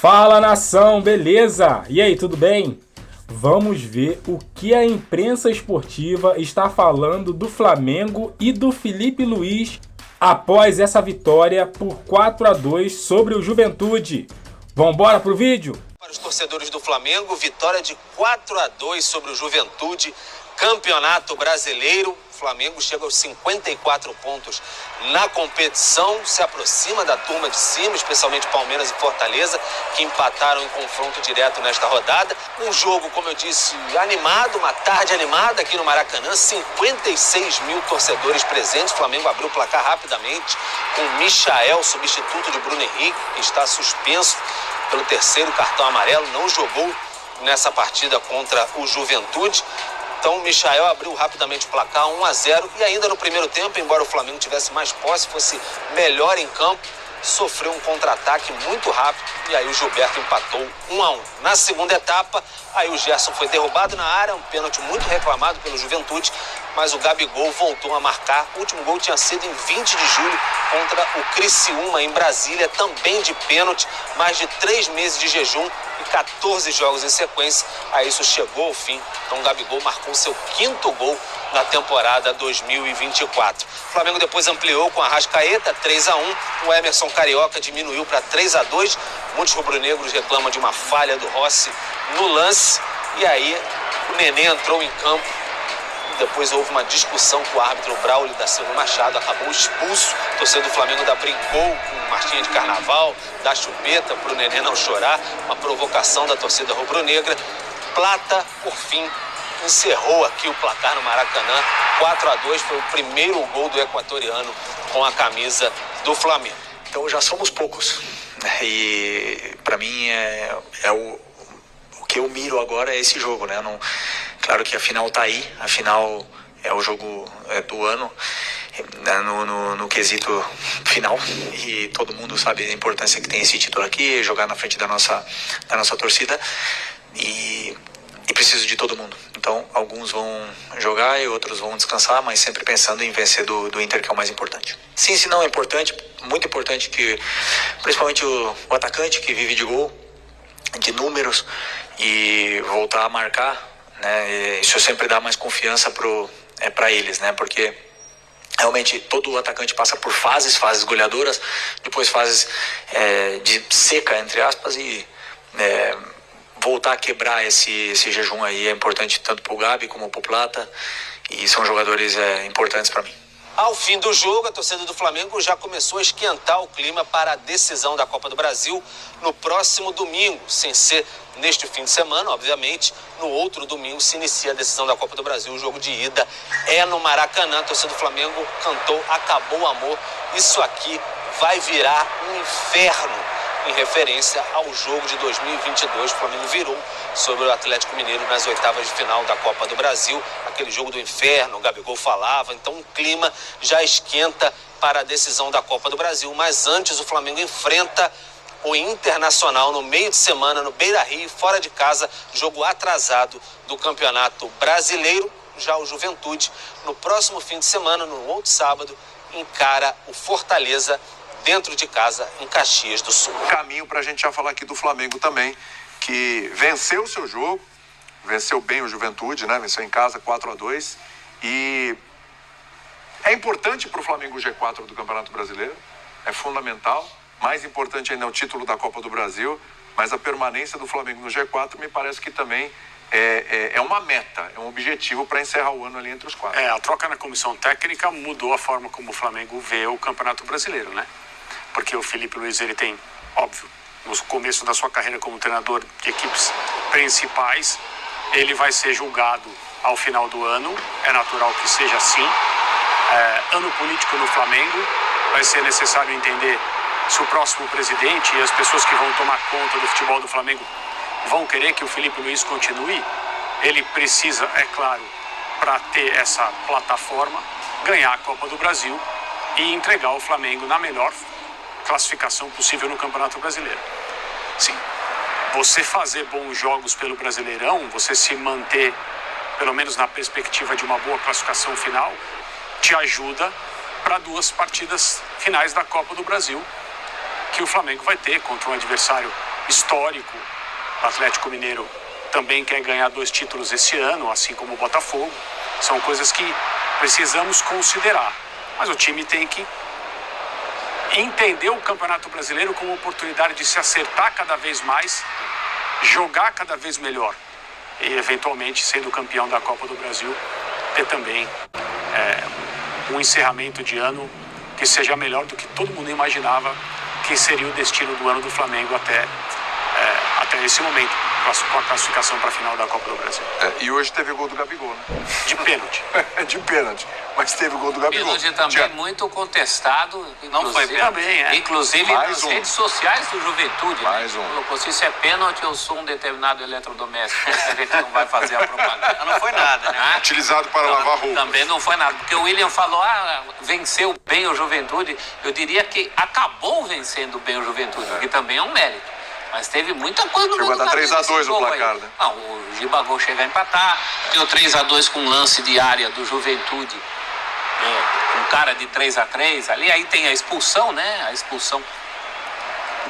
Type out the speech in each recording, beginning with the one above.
Fala, nação, beleza? E aí, tudo bem? Vamos ver o que a imprensa esportiva está falando do Flamengo e do Filipe Luís após essa vitória por 4-2 sobre o Juventude. Vambora pro vídeo? Para os torcedores do Flamengo, vitória de 4-2 sobre o Juventude, Campeonato Brasileiro. O Flamengo chega aos 54 pontos na competição, se aproxima da turma de cima, especialmente Palmeiras e Fortaleza, que empataram em confronto direto nesta rodada. Um jogo, como eu disse, animado, uma tarde animada aqui no Maracanã, 56 mil torcedores presentes. O Flamengo abriu o placar rapidamente com o Michael, substituto de Bruno Henrique, que está suspenso pelo terceiro cartão amarelo, não jogou nessa partida contra o Juventude. Então o Michael abriu rapidamente o placar 1-0 e ainda no primeiro tempo, embora o Flamengo tivesse mais posse, fosse melhor em campo, sofreu um contra-ataque muito rápido e aí o Gilberto empatou 1-1. Na segunda etapa, aí o Gerson foi derrubado na área, um pênalti muito reclamado pelo Juventude, mas o Gabigol voltou a marcar. O último gol tinha sido em 20 de julho contra o Criciúma em Brasília, também de pênalti, mais de 3 meses de jejum e 14 jogos em sequência. Aí isso chegou ao fim, então o Gabigol marcou seu 5º gol na temporada 2024. O Flamengo depois ampliou com a Arrascaeta, 3-1, o Emerson Carioca diminuiu para 3-2, muitos rubro-negros reclamam de uma falha do Rossi no lance, e aí o Nenê entrou em campo. Depois houve uma discussão com o árbitro Braulio da Silva Machado, acabou expulso. O torcedor do Flamengo ainda brincou com marchinha de carnaval, dá chupeta para o Nenê não chorar, uma provocação da torcida rubro-negra. Plata, por fim, encerrou aqui o placar no Maracanã, 4-2, foi o primeiro gol do equatoriano com a camisa do Flamengo. Então já somos poucos, e para mim o que eu miro agora é esse jogo, né? Não, claro que a final tá aí, a final é o jogo do ano, no quesito final, e todo mundo sabe a importância que tem esse título aqui, jogar na frente da nossa torcida, e preciso de todo mundo. Então alguns vão jogar e outros vão descansar, mas sempre pensando em vencer do Inter, que é o mais importante. Sim, se não é importante, muito importante que principalmente o atacante que vive de gol, de números, e voltar a marcar, né? Isso sempre dá mais confiança para eles, né? Porque realmente todo atacante passa por fases goleadoras, depois fases de seca, entre aspas, e voltar a quebrar esse jejum aí é importante tanto para o Gabi como para o Plata, e são jogadores importantes para mim. Ao fim do jogo, a torcida do Flamengo já começou a esquentar o clima para a decisão da Copa do Brasil no próximo domingo, sem ser neste fim de semana, obviamente. No outro domingo se inicia a decisão da Copa do Brasil, o jogo de ida é no Maracanã. A torcida do Flamengo cantou "Acabou o amor, isso aqui vai virar um inferno", em referência ao jogo de 2022. O Flamengo virou sobre o Atlético Mineiro nas oitavas de final da Copa do Brasil. Aquele jogo do inferno, o Gabigol falava. Então o clima já esquenta para a decisão da Copa do Brasil. Mas antes o Flamengo enfrenta o Internacional no meio de semana no Beira-Rio, fora de casa, jogo atrasado do Campeonato Brasileiro. Já o Juventude, no próximo fim de semana, no outro sábado, encara o Fortaleza dentro de casa, em Caxias do Sul. Caminho para a gente já falar aqui do Flamengo também, que venceu o seu jogo, venceu bem o Juventude, né? Venceu em casa 4-2, e é importante para o Flamengo o G4 do Campeonato Brasileiro, é fundamental. Mais importante ainda é o título da Copa do Brasil, mas a permanência do Flamengo no G4 me parece que também é uma meta, é um objetivo para encerrar o ano ali entre os 4. A troca na comissão técnica mudou a forma como o Flamengo vê o Campeonato Brasileiro, né? Porque o Filipe Luís, ele tem, óbvio, no começo da sua carreira como treinador de equipes principais, ele vai ser julgado ao final do ano, é natural que seja assim. Ano político no Flamengo, vai ser necessário entender se o próximo presidente e as pessoas que vão tomar conta do futebol do Flamengo vão querer que o Filipe Luís continue. Ele precisa, é claro, para ter essa plataforma, ganhar a Copa do Brasil e entregar o Flamengo na melhor classificação possível no Campeonato Brasileiro. Sim, você fazer bons jogos pelo Brasileirão, você se manter, pelo menos na perspectiva de uma boa classificação final, te ajuda para 2 partidas finais da Copa do Brasil, que o Flamengo vai ter contra um adversário histórico. O Atlético Mineiro também quer ganhar 2 títulos esse ano, assim como o Botafogo. São coisas que precisamos considerar. Mas o time tem que entender o Campeonato Brasileiro como oportunidade de se acertar cada vez mais, jogar cada vez melhor e, eventualmente, sendo campeão da Copa do Brasil, ter também um encerramento de ano que seja melhor do que todo mundo imaginava que seria o destino do ano do Flamengo até esse momento, com a classificação para a final da Copa do Brasil. E hoje teve gol do Gabigol, né? De pênalti. De pênalti, mas teve gol do Gabigol. Pênalti também muito contestado, Não foi também, inclusive nas redes sociais do Juventude. Mais né? um. Colocou, se isso é pênalti, eu sou um determinado eletrodoméstico. A gente não vai fazer a propaganda. Mas não foi nada, né? Utilizado para lavar roupa. Também não foi nada, porque o William falou, venceu bem o Juventude. Eu diria que acabou vencendo bem o Juventude, que também é um mérito. Mas teve muita coisa no Chegou a dar 3-2 o placar, né? Não, o Gibagol chega a empatar. Tem o 3-2 com um lance de área do Juventude. Um cara de 3-3 ali. Aí tem a expulsão, né? A expulsão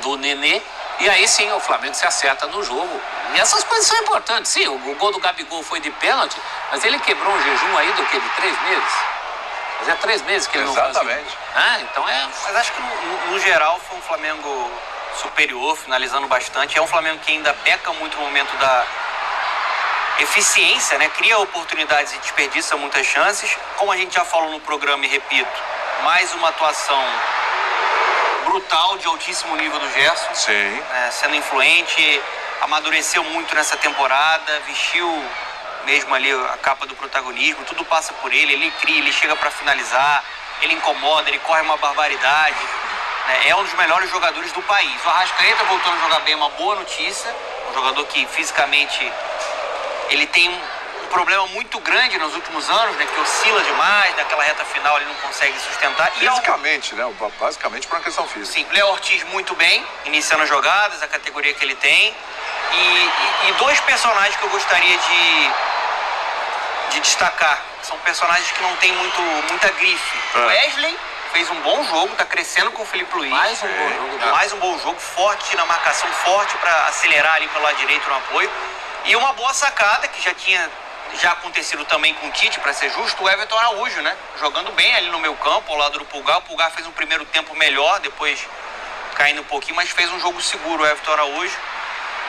do Nenê. E aí sim o Flamengo se acerta no jogo. E essas coisas são importantes. Sim, o gol do Gabigol foi de pênalti, mas ele quebrou um jejum aí do que? De 3 meses. Fazia 3 meses que ele não fazia. Exatamente. Então Mas acho que no geral foi um Flamengo superior, finalizando bastante. É um Flamengo que ainda peca muito no momento da eficiência, né? Cria oportunidades e desperdiça muitas chances. Como a gente já falou no programa e repito, mais uma atuação brutal, de altíssimo nível do Gerson. Sim. Sendo influente, amadureceu muito nessa temporada, vestiu mesmo ali a capa do protagonismo, tudo passa por ele cria, ele chega para finalizar, ele incomoda, ele corre uma barbaridade. É um dos melhores jogadores do país. O Arrascaeta voltando a jogar bem, uma boa notícia. Um jogador que fisicamente ele tem um problema muito grande nos últimos anos, né? Que oscila demais, naquela reta final ele não consegue sustentar. Fisicamente, né? Basicamente por uma questão física. Sim, Léo Ortiz muito bem, iniciando jogadas, a categoria que ele tem. E 2 personagens que eu gostaria de destacar. São personagens que não têm muita grife. O Wesley fez um bom jogo, tá crescendo com o Felipe Luiz. Mais um bom jogo. Mais um bom jogo, forte na marcação, forte para acelerar ali pelo lado direito no apoio. E uma boa sacada, que já tinha acontecido também com o Tite, para ser justo, o Everton Araújo, né? Jogando bem ali no meio campo, ao lado do Pulgar. O Pulgar fez um primeiro tempo melhor, depois caindo um pouquinho, mas fez um jogo seguro o Everton Araújo.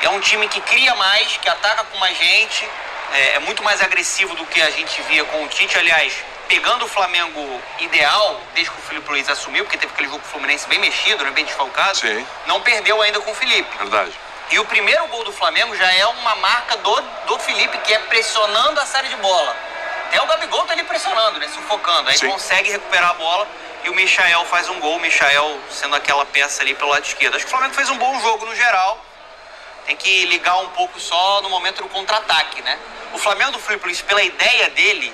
É um time que cria mais, que ataca com mais gente, é muito mais agressivo do que a gente via com o Tite. Aliás, pegando o Flamengo ideal, desde que o Felipe Luiz assumiu, porque teve aquele jogo com o Fluminense bem mexido, né, bem desfalcado, Sim. Não perdeu ainda com o Felipe. Verdade. E o primeiro gol do Flamengo já é uma marca do Felipe, que é pressionando a série de bola. Até o Gabigol tá ali pressionando, né, sufocando. Aí consegue recuperar a bola e o Michael faz um gol. O Michael sendo aquela peça ali pelo lado esquerdo. Acho que o Flamengo fez um bom jogo no geral. Tem que ligar um pouco só no momento do contra-ataque, né? O Flamengo do Felipe Luiz, pela ideia dele,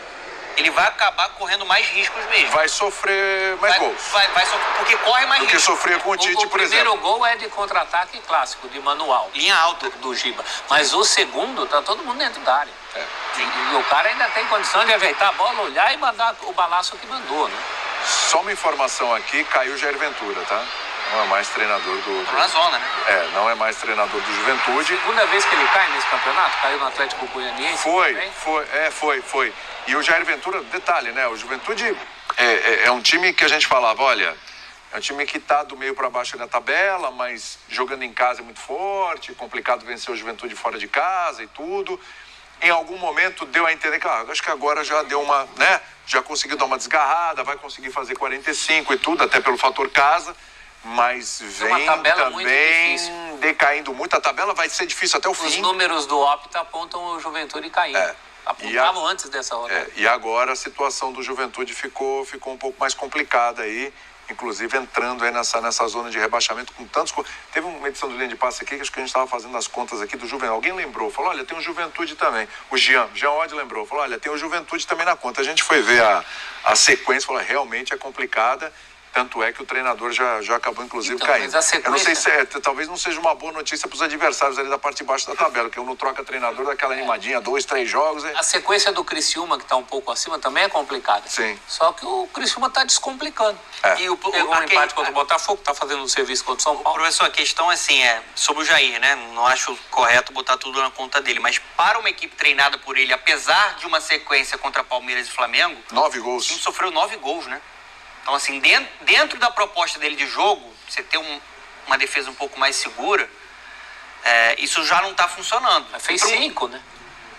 ele vai acabar correndo mais riscos mesmo. Vai sofrer mais gols. Vai sofrer, porque corre mais riscos. Do que sofrer com o Tite, por exemplo. O primeiro gol é de contra-ataque clássico, de manual. Linha alta. Do Giba. Mas o segundo, tá todo mundo dentro da área. E o cara ainda tem condição de ajeitar a bola, olhar e mandar o balaço que mandou, né? Só uma informação aqui, caiu o Jair Ventura, tá? Não é mais treinador do... Na zona, né? Não é mais treinador do Juventude. Segunda vez que ele cai nesse campeonato, caiu no Atlético Goianiense. Foi. E o Jair Ventura, detalhe, né? O Juventude é um time que a gente falava, olha, é um time que tá do meio para baixo na tabela, mas jogando em casa é muito forte, complicado vencer o Juventude fora de casa e tudo. Em algum momento deu a entender que, acho que agora já deu uma, né? Já conseguiu dar uma desgarrada, vai conseguir fazer 45 e tudo, até pelo fator casa. Mas vem também decaindo muito. A tabela vai ser difícil até o fim. Os números do Opta apontam o Juventude caindo. Apontavam antes dessa rodada. E agora a situação do Juventude ficou um pouco mais complicada aí. Inclusive entrando aí nessa zona de rebaixamento com tantos... Teve uma edição do Linha de Passe aqui que acho que a gente estava fazendo as contas aqui do Juventude. Alguém lembrou, falou, olha, tem o Juventude também. O Jean Odd lembrou, falou, olha, tem o Juventude também na conta. A gente foi ver a sequência, falou, realmente é complicada. Tanto é que o treinador já acabou, inclusive, então, caindo. Mas a sequência... Eu não sei se talvez não seja uma boa notícia para os adversários ali da parte de baixo da tabela, que não troca treinador daquela animadinha, 2, 3 jogos. A sequência do Criciúma, que está um pouco acima, também é complicada. Sim. Só que o Criciúma está descomplicando. E Pegou um empate contra o Botafogo, está fazendo um serviço contra o São Paulo. Professor, a questão assim, sobre o Jair, né? Não acho correto botar tudo na conta dele, mas para uma equipe treinada por ele, apesar de uma sequência contra Palmeiras e Flamengo... 9 gols. O time sofreu 9 gols, né? Então, assim, dentro da proposta dele de jogo, você ter uma defesa um pouco mais segura, isso já não está funcionando. Mas fez 5, né?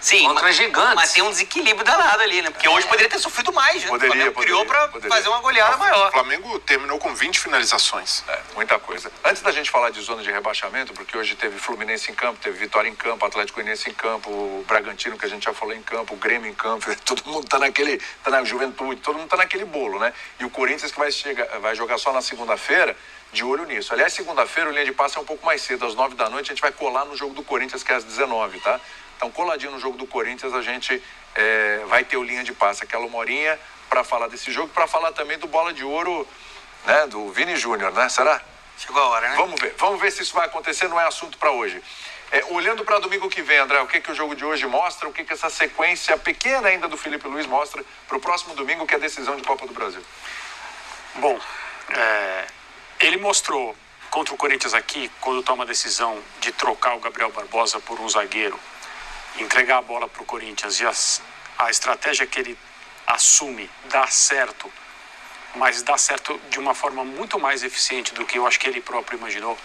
Sim, contra gigantes. Mas tem um desequilíbrio danado ali, né? Porque hoje poderia ter sofrido mais, né? Poderia, o Flamengo criou para fazer uma goleada maior. O Flamengo terminou com 20 finalizações. Muita coisa. Antes da gente falar de zona de rebaixamento, porque hoje teve Fluminense em campo, teve Vitória em campo, Atlético Goianiense em campo, o Bragantino, que a gente já falou, em campo, o Grêmio em campo, todo mundo tá na Juventude, todo mundo tá naquele bolo, né? E o Corinthians que vai jogar só na segunda-feira, de olho nisso. Aliás, segunda-feira o linha de passe é um pouco mais cedo, às 9 da noite, a gente vai colar no jogo do Corinthians, que é às 19, tá? Então, coladinho no jogo do Corinthians, a gente vai ter o linha de passe, aquela 1 horinha para falar desse jogo, para falar também do Bola de Ouro, né, do Vini Júnior, né? Será? Chegou a hora, né? Vamos ver se isso vai acontecer, não é assunto para hoje. Olhando para domingo que vem, André, o que o jogo de hoje mostra, o que essa sequência pequena ainda do Filipe Luiz mostra para o próximo domingo, que é a decisão de Copa do Brasil? Bom, ele mostrou contra o Corinthians aqui, quando toma a decisão de trocar o Gabriel Barbosa por um zagueiro, entregar a bola para o Corinthians e a estratégia que ele assume dá certo, mas dá certo de uma forma muito mais eficiente do que eu acho que ele próprio imaginou,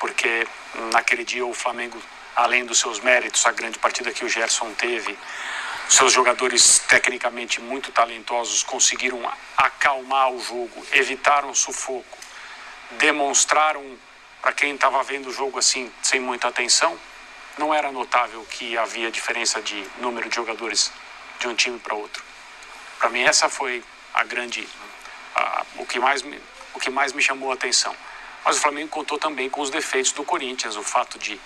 porque naquele dia o Flamengo, além dos seus méritos, a grande partida que o Gerson teve, seus jogadores tecnicamente muito talentosos conseguiram acalmar o jogo, evitaram sufoco, demonstraram para quem estava vendo o jogo assim, sem muita atenção, não era notável que havia diferença de número de jogadores de um time para outro. Para mim essa foi o que mais me chamou a atenção. Mas o Flamengo contou também com os defeitos do Corinthians, o fato de,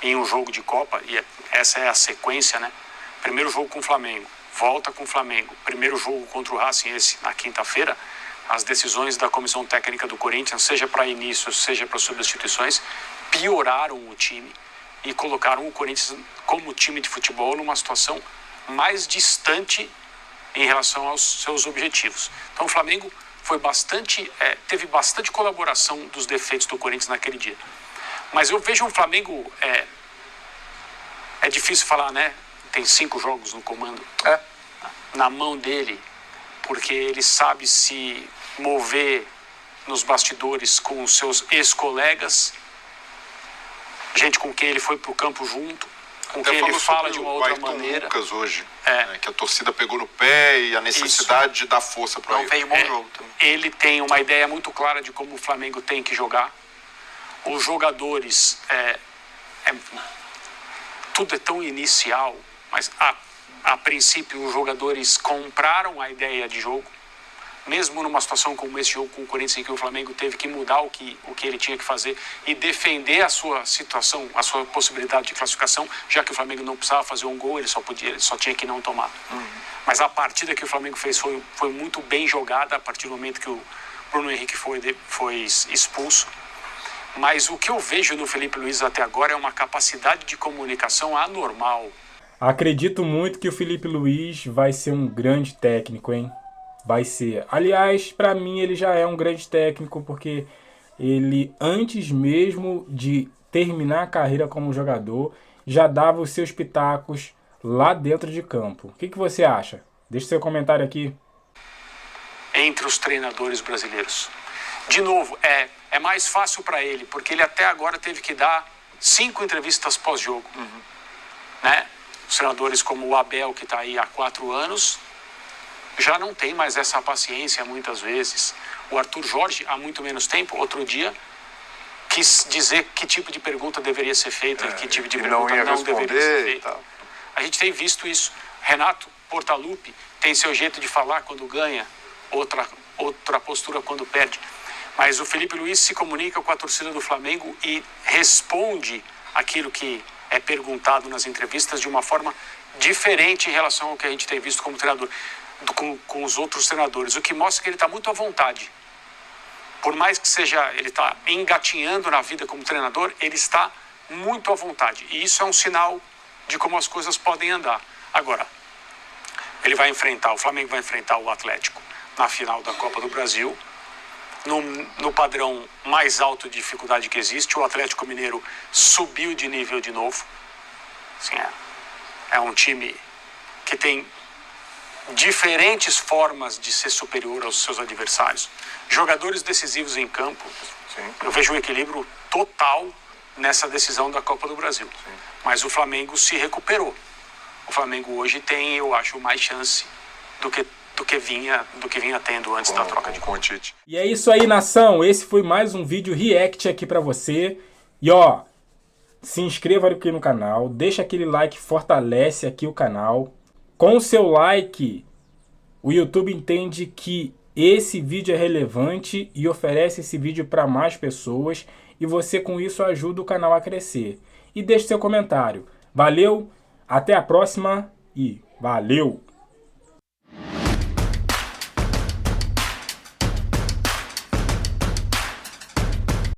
em um jogo de Copa, e essa é a sequência, né? Primeiro jogo com o Flamengo, volta com o Flamengo, primeiro jogo contra o Racing, esse na quinta-feira, as decisões da comissão técnica do Corinthians, seja para início, seja para substituições, pioraram o time e colocaram o Corinthians como time de futebol numa situação mais distante em relação aos seus objetivos. Então o Flamengo teve bastante colaboração dos defeitos do Corinthians naquele dia. Mas eu vejo um Flamengo, é difícil falar, né? Tem 5 jogos no comando na mão dele, porque ele sabe se mover nos bastidores com os seus ex-colegas, gente com quem ele foi para o campo junto, com quem ele fala de uma outra maneira. Lucas hoje, né, que a torcida pegou no pé e a necessidade de dar força para ele. Não fez bom jogo também. Ele tem uma ideia muito clara de como o Flamengo tem que jogar. Os jogadores, tudo é tão inicial, mas a princípio os jogadores compraram a ideia de jogo. Mesmo numa situação como esse jogo com o Corinthians, em que o Flamengo teve que mudar o que ele tinha que fazer e defender a sua situação, a sua possibilidade de classificação, já que o Flamengo não precisava fazer um gol, ele só tinha que não tomar. Mas a partida que o Flamengo fez foi muito bem jogada a partir do momento que o Bruno Henrique foi expulso. Mas o que eu vejo no Filipe Luiz até agora é uma capacidade de comunicação anormal. Acredito muito que o Filipe Luiz vai ser um grande técnico, hein? Vai ser. Aliás, para mim ele já é um grande técnico, porque ele, antes mesmo de terminar a carreira como jogador, já dava os seus pitacos lá dentro de campo. O que você acha? Deixe seu comentário aqui. Entre os treinadores brasileiros. De novo, é mais fácil para ele, porque ele até agora teve que dar 5 entrevistas pós-jogo. Né? Os treinadores como o Abel, que está aí há 4 anos... já não tem mais essa paciência muitas vezes. O Arthur Jorge, há muito menos tempo, outro dia, quis dizer que tipo de pergunta deveria ser feita e que tipo de pergunta não deveria ser feita. A gente tem visto isso. Renato Portaluppi tem seu jeito de falar quando ganha, outra postura quando perde. Mas o Filipe Luiz se comunica com a torcida do Flamengo e responde aquilo que é perguntado nas entrevistas de uma forma diferente em relação ao que a gente tem visto como treinador. Com os outros treinadores, o que mostra que ele está muito à vontade por mais que ele está engatinhando na vida como treinador, ele está muito à vontade. E isso é um sinal de como as coisas podem andar. Agora, o Flamengo vai enfrentar o Atlético na final da Copa do Brasil, no padrão mais alto de dificuldade que existe. O Atlético Mineiro subiu de nível de novo. Assim, é um time que tem diferentes formas de ser superior aos seus adversários. Jogadores decisivos em campo. Sim. Eu vejo um equilíbrio total nessa decisão da Copa do Brasil. Sim. Mas o Flamengo se recuperou. O Flamengo hoje tem, eu acho, mais chance do que vinha tendo antes da troca de Tite. E é isso aí, nação. Esse foi mais um vídeo react aqui pra você. E ó, se inscreva aqui no canal, deixa aquele like, fortalece aqui o canal. Com o seu like, o YouTube entende que esse vídeo é relevante e oferece esse vídeo para mais pessoas. E você com isso ajuda o canal a crescer. E deixe seu comentário. Valeu, até a próxima e valeu!